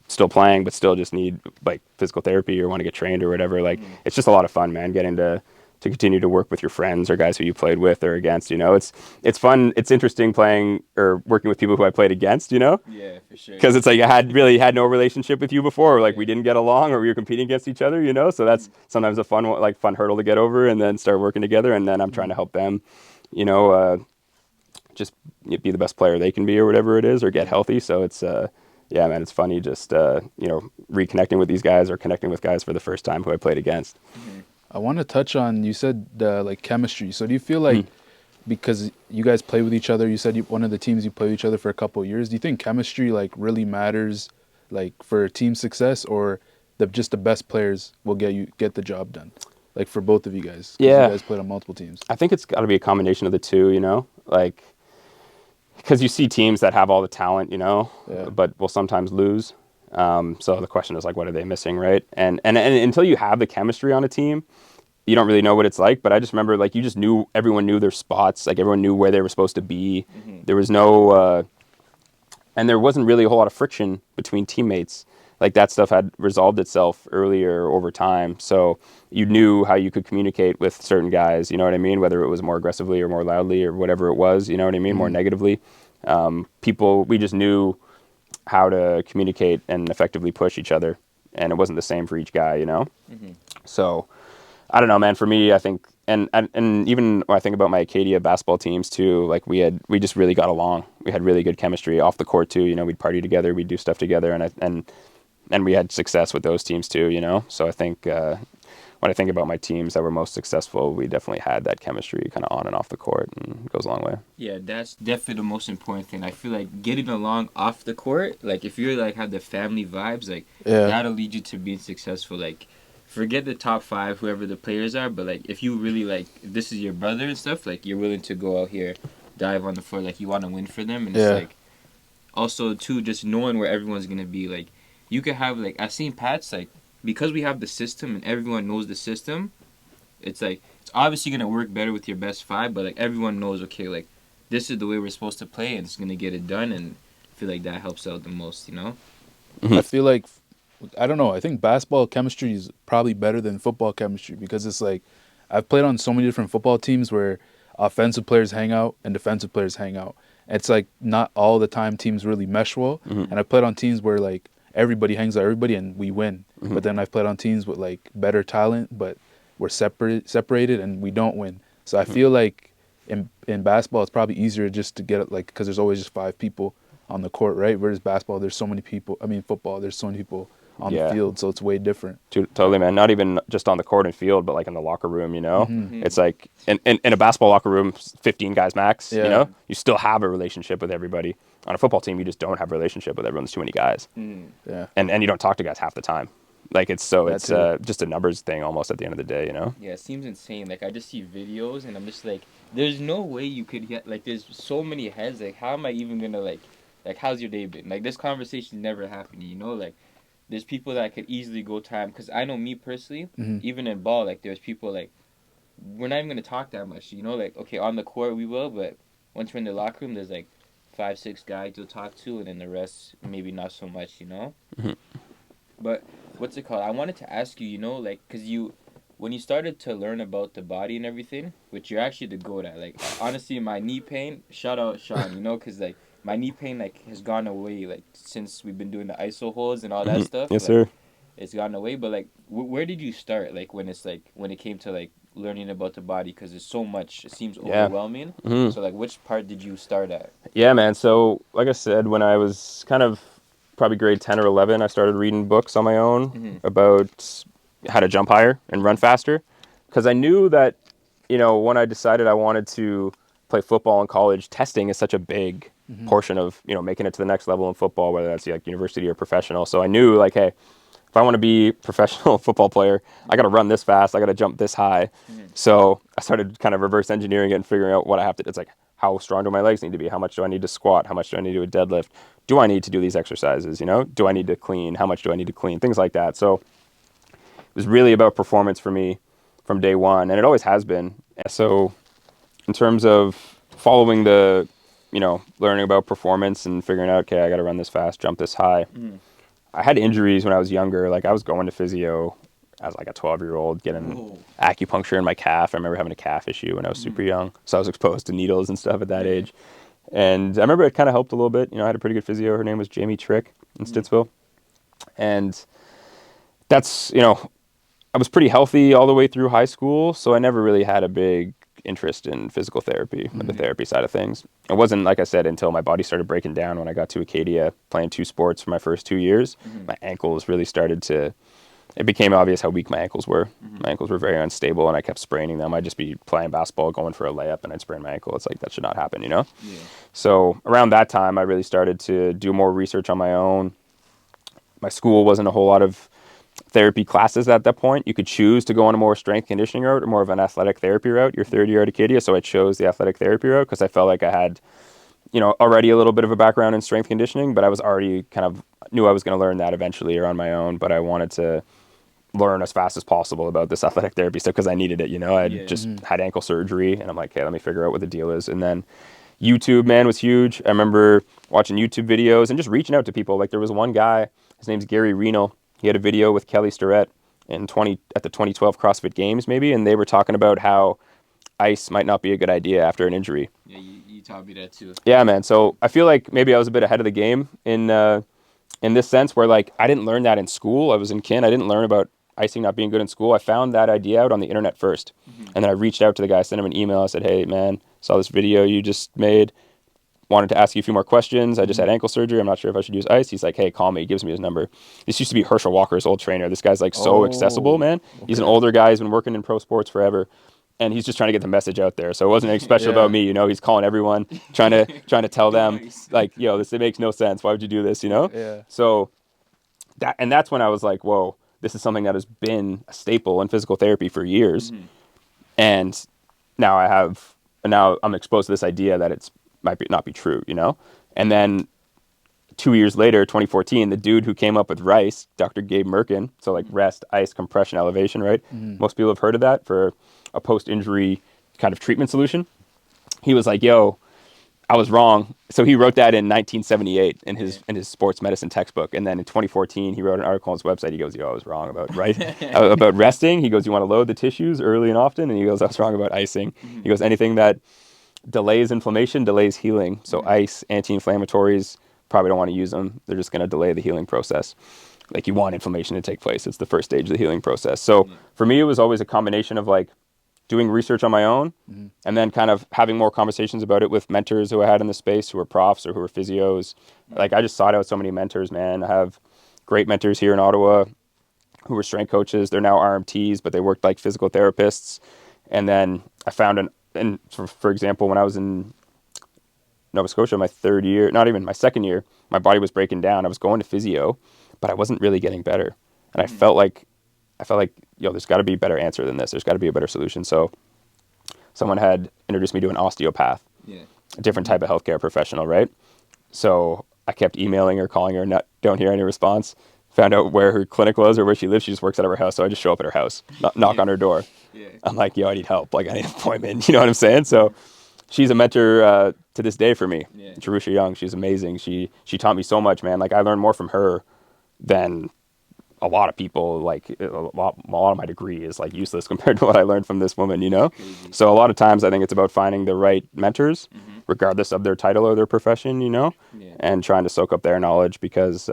still playing but still just need like physical therapy or want to get trained or whatever, like it's just a lot of fun, man, getting to continue to work with your friends or guys who you played with or against. You know, it's fun. It's interesting playing or working with people who I played against, you know? Yeah, for sure. Because it's like I had no relationship with you before, or like we didn't get along or we were competing against each other, you know? So that's sometimes a fun hurdle to get over and then start working together. And then I'm trying to help them, you know, just be the best player they can be or whatever it is, or get healthy. So it's, yeah, man, it's funny just, you know, reconnecting with these guys or connecting with guys for the first time who I played against. I want to touch on, you said like chemistry. So do you feel like because you guys play with each other, you said one of the teams you play with each other for a couple of years, do you think chemistry like really matters like for team success, or just the best players will get the job done? Like for both of you guys. 'Cause Yeah. You guys played on multiple teams. I think it's got to be a combination of the two, you know, like because you see teams that have all the talent, you know, but will sometimes lose. So the question is like, what are they missing, right? And until you have the chemistry on a team, you don't really know what it's like. But I just remember like everyone knew their spots, like everyone knew where they were supposed to be. There was no, and there wasn't really a whole lot of friction between teammates. Like that stuff had resolved itself earlier over time. So you knew how you could communicate with certain guys, you know what I mean? Whether it was more aggressively or more loudly or whatever it was, you know what I mean? More negatively. We just knew how to communicate and effectively push each other. And it wasn't the same for each guy, you know? So I don't know, man, for me, I think, and even when I think about my Acadia basketball teams too, like we just really got along. We had really good chemistry off the court too. You know, we'd party together, we'd do stuff together, and we had success with those teams too, you know? So I think when I think about my teams that were most successful, we definitely had that chemistry kind of on and off the court, and it goes a long way. Yeah, that's definitely the most important thing. I feel like getting along off the court, like if you're like have the family vibes, like that'll lead you to being successful. Like forget the top 5, whoever the players are, but like if you really like, if this is your brother and stuff, like you're willing to go out here, dive on the floor, like you want to win for them, and it's like also too just knowing where everyone's gonna be. Like you could have like I've seen Pats like because we have the system and everyone knows the system. It's like it's obviously gonna work better with your best 5, but like everyone knows okay, like this is the way we're supposed to play, and it's gonna get it done, and I feel like that helps out the most, you know. I feel like, I don't know, I think basketball chemistry is probably better than football chemistry, because it's like I've played on so many different football teams where offensive players hang out and defensive players hang out. It's like not all the time teams really mesh well. And I played on teams where like everybody hangs out with everybody and we win. But then I've played on teams with like better talent, but we're separated and we don't win. So I feel like in basketball it's probably easier just to get it, like, because there's always just 5 people on the court, right? Whereas basketball there's so many people. I mean football there's so many people on the field, so it's way different. Totally, man. Not even just on the court and field, but like in the locker room, you know? It's like in a basketball locker room, 15 guys max, you know? You still have a relationship with everybody. On a football team, you just don't have a relationship with everyone. There's too many guys. Yeah. And you don't talk to guys half the time. Like it's just a numbers thing almost at the end of the day, you know? Yeah, it seems insane. Like I just see videos and I'm just like, there's no way you could get, like, there's so many heads. Like, how am I even gonna like how's your day been? Like, this conversation never happened, you know? Like, there's people that could easily go time, because I know me personally, even in ball, like, there's people like, we're not even gonna talk that much, you know? Like, okay, on the court we will, but once we're in the locker room, there's like 5-6 guys you'll talk to, and then the rest maybe not so much, you know? But what's it called? I wanted to ask you, you know, like, because when you started to learn about the body and everything, which you're actually the goat at, like, honestly, my knee pain, shout out Sean, you know, because, like, my knee pain, like, has gone away, like, since we've been doing the ISO holds and all that stuff. Yes, like, sir. It's gone away, but, like, where did you start, like, when it came to, like, learning about the body? Because there's so much, it seems overwhelming. So, like, which part did you start at? Yeah, man. So, like I said, when I was kind of probably grade 10 or 11, I started reading books on my own about how to jump higher and run faster. Because I knew that, you know, when I decided I wanted to play football in college, testing is such a big portion of, you know, making it to the next level in football, whether that's like university or professional. So I knew, like, hey, if I want to be a professional football player, I got to run this fast. I got to jump this high. So I started kind of reverse engineering it and figuring out what I have to. It's like, how strong do my legs need to be? How much do I need to squat? How much do I need to do a deadlift? Do I need to do these exercises? You know, do I need to clean? How much do I need to clean? Things like that. So it was really about performance for me from day one, and it always has been. So in terms of following the, you know, learning about performance and figuring out, okay, I got to run this fast, jump this high. I had injuries when I was younger. Like, I was going to physio as like a 12-year-old, getting acupuncture in my calf. I remember having a calf issue when I was super young. So I was exposed to needles and stuff at that age. And I remember it kind of helped a little bit. You know, I had a pretty good physio. Her name was Jamie Trick in Stittsville. And that's, you know, I was pretty healthy all the way through high school. So I never really had a big interest in physical therapy, like the therapy side of things. It wasn't, like I said, until my body started breaking down when I got to Acadia, playing 2 sports for my first 2 years. My ankles really started to, it became obvious how weak my ankles were. My ankles were very unstable, and I kept spraining them. I'd just be playing basketball, going for a layup, and I'd sprain my ankle. It's like, that should not happen, you know? So around that time, I really started to do more research on my own. My school wasn't a whole lot of therapy classes at that point. You could choose to go on a more strength conditioning route or more of an athletic therapy route your third year at Acadia. So I chose the athletic therapy route because I felt like I had, you know, already a little bit of a background in strength conditioning, but I was already kind of knew I was going to learn that eventually or on my own. But I wanted to learn as fast as possible about this athletic therapy stuff because I needed it. You know, I just had ankle surgery, and I'm like, hey, let me figure out what the deal is. And then YouTube, man, was huge. I remember watching YouTube videos and just reaching out to people. Like, there was one guy, his name's Gary Renal. He had a video with Kelly Starrett at the 2012 CrossFit Games, maybe, and they were talking about how ice might not be a good idea after an injury. Yeah, you taught me that too. Yeah, man. So I feel like maybe I was a bit ahead of the game in this sense, where, like, I didn't learn that in school. I was in kin. I didn't learn about icing not being good in school. I found that idea out on the internet first, and then I reached out to the guy, sent him an email. I said, hey, man, saw this video you just made. Wanted to ask you a few more questions. I just had ankle surgery. I'm not sure if I should use ice. He's like, hey, call me. He gives me his number. This used to be Herschel Walker's old trainer. This guy's like so accessible, man. Okay. He's an older guy. He's been working in pro sports forever. And he's just trying to get the message out there. So it wasn't anything special about me, you know. He's calling everyone, trying to tell them, like, yo, it makes no sense. Why would you do this, you know? Yeah. So that's when I was like, whoa, this is something that has been a staple in physical therapy for years. And now I'm exposed to this idea that it's might not be true, you know? And then 2 years later, 2014, the dude who came up with RICE, Dr. Gabe Merkin, so like rest, ice, compression, elevation, right? Most people have heard of that for a post-injury kind of treatment solution. He was like, yo, I was wrong. So he wrote that in 1978 in his sports medicine textbook. And then in 2014, he wrote an article on his website. He goes, yo, I was wrong about about resting. He goes, you want to load the tissues early and often? And he goes, I was wrong about icing. He goes, anything that delays inflammation, delays healing. So ice, anti-inflammatories, probably don't want to use them. They're just going to delay the healing process. Like, you want inflammation to take place. It's the first stage of the healing process. So for me, it was always a combination of like doing research on my own and then kind of having more conversations about it with mentors who I had in the space who were profs or who were physios. Like, I just sought out so many mentors, man. I have great mentors here in Ottawa who were strength coaches. They're now RMTs, but they worked like physical therapists. And then I found and for example, when I was in Nova Scotia, my third year, not even my second year, my body was breaking down. I was going to physio, but I wasn't really getting better. And I felt like, yo, there's got to be a better answer than this. There's got to be a better solution. So someone had introduced me to an osteopath, a different type of healthcare professional, right? So I kept emailing her, calling her, don't hear any response. Found out where her clinic was or where she lives. She just works out of her house. So I just show up at her house, knock on her door. I'm like, yo, I need help. Like, I need an appointment. You know what I'm saying? So she's a mentor to this day for me. Jerusha Young, she's amazing. She taught me so much, man. Like, I learned more from her than a lot of people. Like, a lot of my degree is like useless compared to what I learned from this woman, you know? So a lot of times I think it's about finding the right mentors, regardless of their title or their profession, you know, and trying to soak up their knowledge because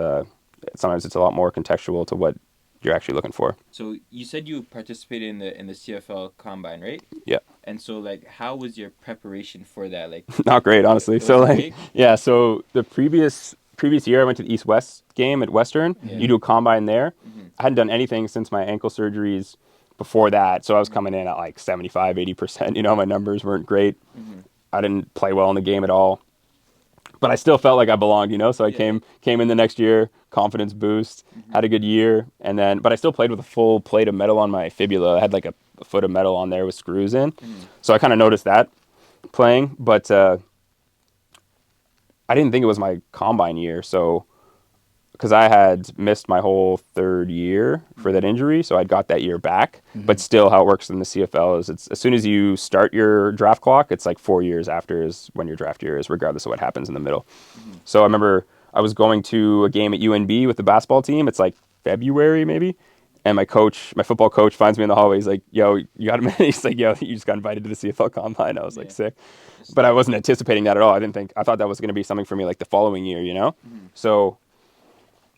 sometimes it's a lot more contextual to what you're actually looking for. So you said you participated in the CFL combine, right? Yeah. And so, like, how was your preparation for that? Like, not great, honestly. So like, great? yeah. So the previous year I went to the East-West game at Western. You do a combine there. I hadn't done anything since my ankle surgeries before that. So I was coming in at like 75, 80%, you know, my numbers weren't great. I didn't play well in the game at all. But I still felt like I belonged, you know. So I came in the next year, confidence boost, had a good year, and then. But I still played with a full plate of metal on my fibula. I had like a foot of metal on there with screws in. So I kind of noticed that playing, but I didn't think it was my combine year. So because I had missed my whole third year for that injury, so I'd got that year back. But still, how it works in the CFL is it's as soon as you start your draft clock, it's like 4 years after is when your draft year is, regardless of what happens in the middle. So I remember I was going to a game at UNB with the basketball team. It's like February maybe, and my football coach, finds me in the hallway. He's like, "Yo, you got a minute?" He's like, "Yo, you just got invited to the CFL combine." I was like, sick, but I wasn't anticipating that at all. I thought that was going to be something for me like the following year, you know. So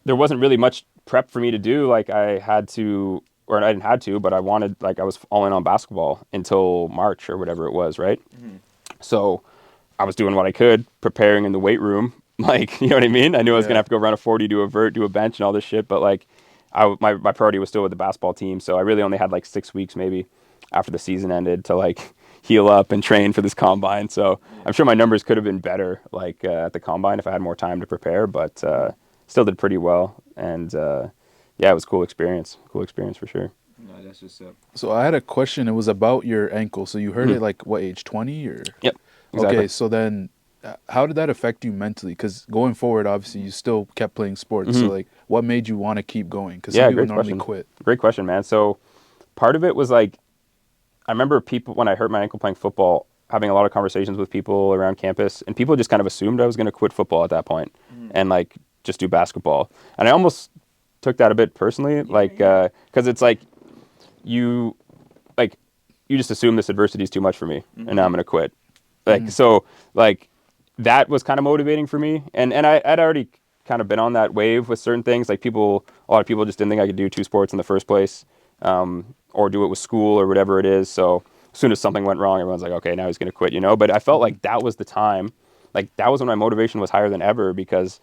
there wasn't really much prep for me to do. Like I had to, or I didn't have to, but I wanted, like I was all in on basketball until March or whatever it was, right? So I was doing what I could, preparing in the weight room, like, you know what I mean? I knew I was going to have to go run a 40, do a vert, do a bench and all this shit, but like my priority was still with the basketball team. So I really only had like 6 weeks maybe after the season ended to like heal up and train for this combine. So I'm sure my numbers could have been better like at the combine if I had more time to prepare, but still did pretty well, and yeah, it was a cool experience for sure. No, that's what's up. So I had a question. It was about your ankle. So you hurt it like what age, 20 or? Yep. Exactly. Okay, so then how did that affect you mentally? Because going forward, obviously, you still kept playing sports. So like, what made you want to keep going? Because some people normally quit. Great question, man. So part of it was like, I remember people, when I hurt my ankle playing football, having a lot of conversations with people around campus, and people just kind of assumed I was going to quit football at that point and like just do basketball. And I almost took that a bit personally, like, because it's like you just assume this adversity is too much for me, and now I'm going to quit. Like, so like that was kind of motivating for me. And I'd already kind of been on that wave with certain things. Like a lot of people just didn't think I could do 2 sports in the first place, or do it with school or whatever it is. So as soon as something went wrong, everyone's like, okay, now he's going to quit, you know? But I felt like that was the time, like that was when my motivation was higher than ever, because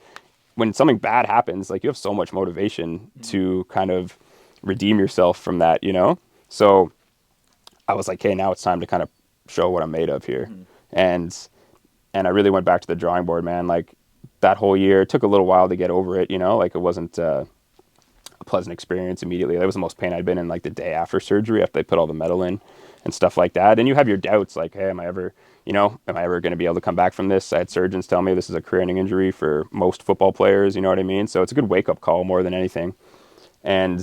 when something bad happens, like you have so much motivation to kind of redeem yourself from that, you know? So I was like, hey, now it's time to kind of show what I'm made of here. And I really went back to the drawing board, man. Like that whole year, it took a little while to get over it, you know? Like it wasn't a pleasant experience immediately. That was the most pain I'd been in like the day after surgery, after they put all the metal in and stuff like that. And you have your doubts, like, hey, am I ever going to be able to come back from this? I had surgeons tell me this is a career-ending injury for most football players, you know what I mean? So it's a good wake-up call more than anything. And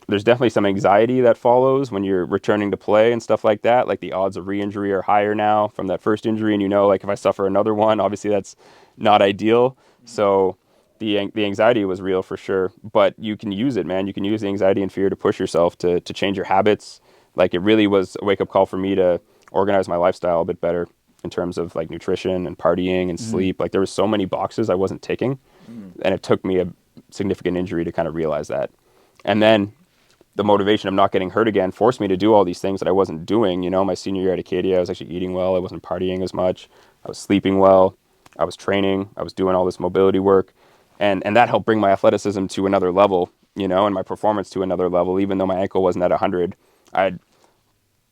there's definitely some anxiety that follows when you're returning to play and stuff like that. Like the odds of re-injury are higher now from that first injury, and you know, like if I suffer another one, obviously that's not ideal. So the anxiety was real for sure, but you can use it, man. You can use the anxiety and fear to push yourself to change your habits. Like it really was a wake-up call for me to organize my lifestyle a bit better in terms of like nutrition and partying and sleep. Like there was so many boxes I wasn't ticking, and it took me a significant injury to kind of realize that. And then the motivation of not getting hurt again forced me to do all these things that I wasn't doing. You know, my senior year at Acadia, I was actually eating well. I wasn't partying as much. I was sleeping well. I was training. I was doing all this mobility work. and that helped bring my athleticism to another level, you know, and my performance to another level. Even though my ankle wasn't at 100, I'd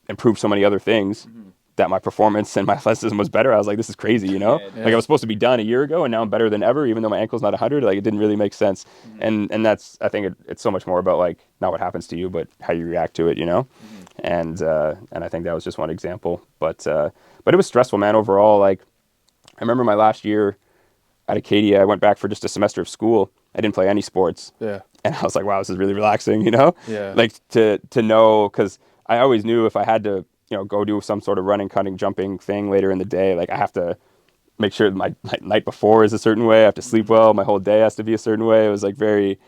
improved so many other things that my performance and my athleticism was better. I was like, this is crazy, you know? Yeah, Yeah. Like I was supposed to be done a year ago, and now I'm better than ever, even though my ankle's not 100. Like it didn't really make sense. And that's, I think it's so much more about like not what happens to you, but how you react to it, you know? And I think that was just one example. But it was stressful, man. Overall, like I remember my last year at Acadia, I went back for just a semester of school. I didn't play any sports. Yeah. And I was like, wow, this is really relaxing, you know? Yeah. Like to know, because I always knew if I had to, you know, go do some sort of running, cutting, jumping thing later in the day, like I have to make sure my night before is a certain way. I have to sleep well. My whole day has to be a certain way. It was like very,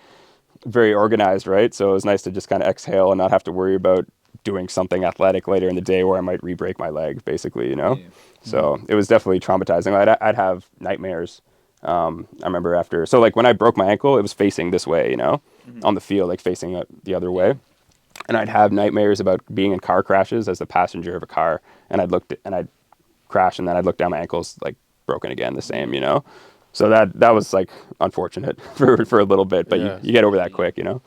very organized, right? So it was nice to just kind of exhale and not have to worry about doing something athletic later in the day where I might re-break my leg, basically, you know? Yeah. So it was definitely traumatizing. I'd have nightmares. I remember after, so like when I broke my ankle, it was facing this way, you know, on the field, like facing the other way. And I'd have nightmares about being in car crashes as the passenger of a car. And I'd crash, and then I'd look down, my ankle's like broken again, the same, you know? So that was like unfortunate for a little bit, but Yeah. you get over that quick, you know?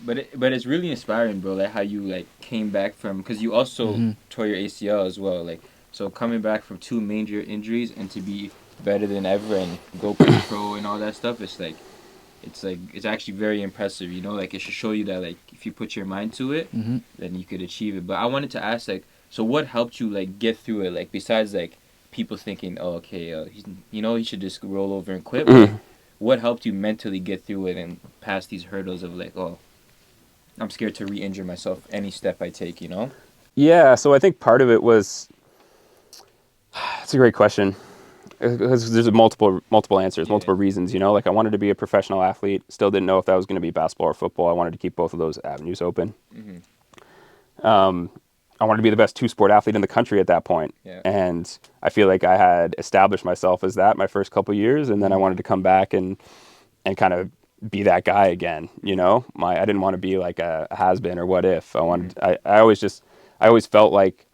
But it's really inspiring, bro. Like how you like came back from, because you also tore your ACL as well. Like so coming back from two major injuries and to be better than ever and go pro and all that stuff. It's actually very impressive. You know, like it should show you that like if you put your mind to it, then you could achieve it. But I wanted to ask like, so what helped you like get through it? Like besides like people thinking, oh okay, he should just roll over and quit. But, like, what helped you mentally get through it and pass these hurdles of like, oh, I'm scared to re-injure myself any step I take, you know? Yeah, so I think part of it was, that's a great question. Because there's multiple answers, Yeah. multiple reasons, you know? Like I wanted to be a professional athlete, still didn't know if that was going to be basketball or football. I wanted to keep both of those avenues open. I wanted to be the best two-sport athlete in the country at that point. Yeah. And I feel like I had established myself as that my first couple years, and then I wanted to come back and kind of be that guy again, you know? I didn't want to be like a has-been or what if. I always felt like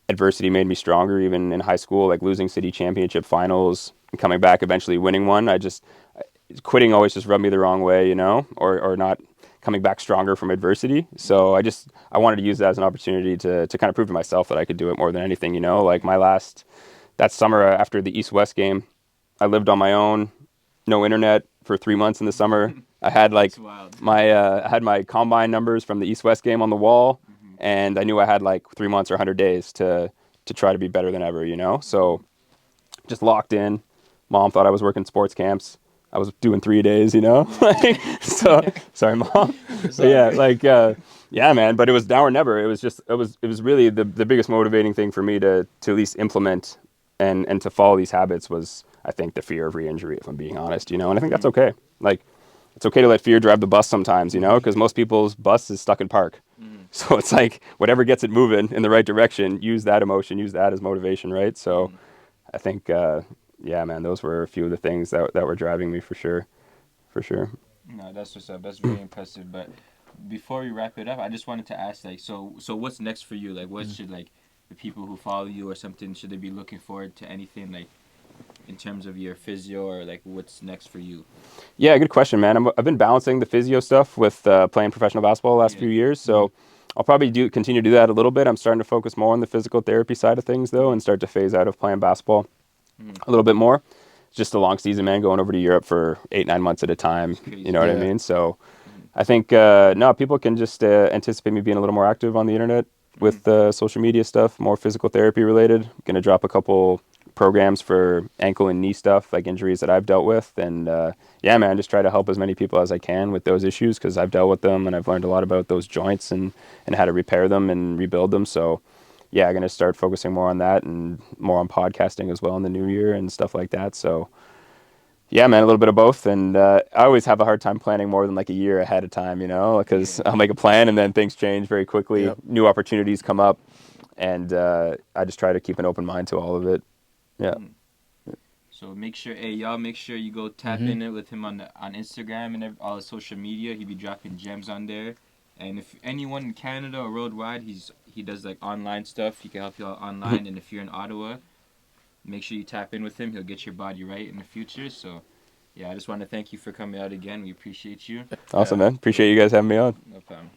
adversity made me stronger, even in high school, like losing city championship finals and coming back, eventually winning one. Quitting always just rubbed me the wrong way, you know, or not coming back stronger from adversity. So I wanted to use that as an opportunity to kind of prove to myself that I could do it more than anything, you know, like that summer after the East-West game, I lived on my own, no internet for 3 months in the summer. I had like That's wild. I had my combine numbers from the East-West game on the wall, and I knew I had like 3 months or 100 days to try to be better than ever, you know? So just locked in. Mom thought I was working sports camps. I was doing 3 days, you know? Like, so sorry, Mom. But yeah, like yeah, man, but it was now or never. It was really the biggest motivating thing for me to at least implement and to follow these habits was, I think, the fear of re-injury, if I'm being honest, you know? And I think that's okay. Like, it's okay to let fear drive the bus sometimes, you know, because most people's bus is stuck in park. So it's like whatever gets it moving in the right direction, use that emotion, use that as motivation, right? So I think, yeah, man, those were a few of the things that were driving me for sure. No, that's what's up. That's very impressive. But before we wrap it up, I just wanted to ask, like, so what's next for you? Like, what should like the people who follow you or something, should they be looking forward to anything like in terms of your physio or like what's next for you? Yeah, good question, man. I've been balancing the physio stuff with playing professional basketball the last few years, so I'll probably continue to do that a little bit. I'm starting to focus more on the physical therapy side of things, though, and start to phase out of playing basketball a little bit more. It's just a long season, man, going over to Europe for 8-9 months at a time. You know what I mean? So I think, no, people can just anticipate me being a little more active on the internet with social media stuff, more physical therapy related. Going to drop a couple programs for ankle and knee stuff, like injuries that I've dealt with. And yeah, man, just try to help as many people as I can with those issues because I've dealt with them and I've learned a lot about those joints and how to repair them and rebuild them. So yeah, I'm going to start focusing more on that and more on podcasting as well in the new year and stuff like that. So yeah, man, a little bit of both. And I always have a hard time planning more than like a year ahead of time, you know, because I'll make a plan and then things change very quickly. Yep. New opportunities come up. And I just try to keep an open mind to all of it. Yeah. So make sure, hey y'all, make sure you go tap in it with him on Instagram and all his social media. He be dropping gems on there. And if anyone in Canada or worldwide, he does like online stuff. He can help you out online. And if you're in Ottawa, make sure you tap in with him. He'll get your body right in the future. So Yeah, I just want to thank you for coming out again. We appreciate you. Awesome, man. Appreciate you guys having me on. No problem.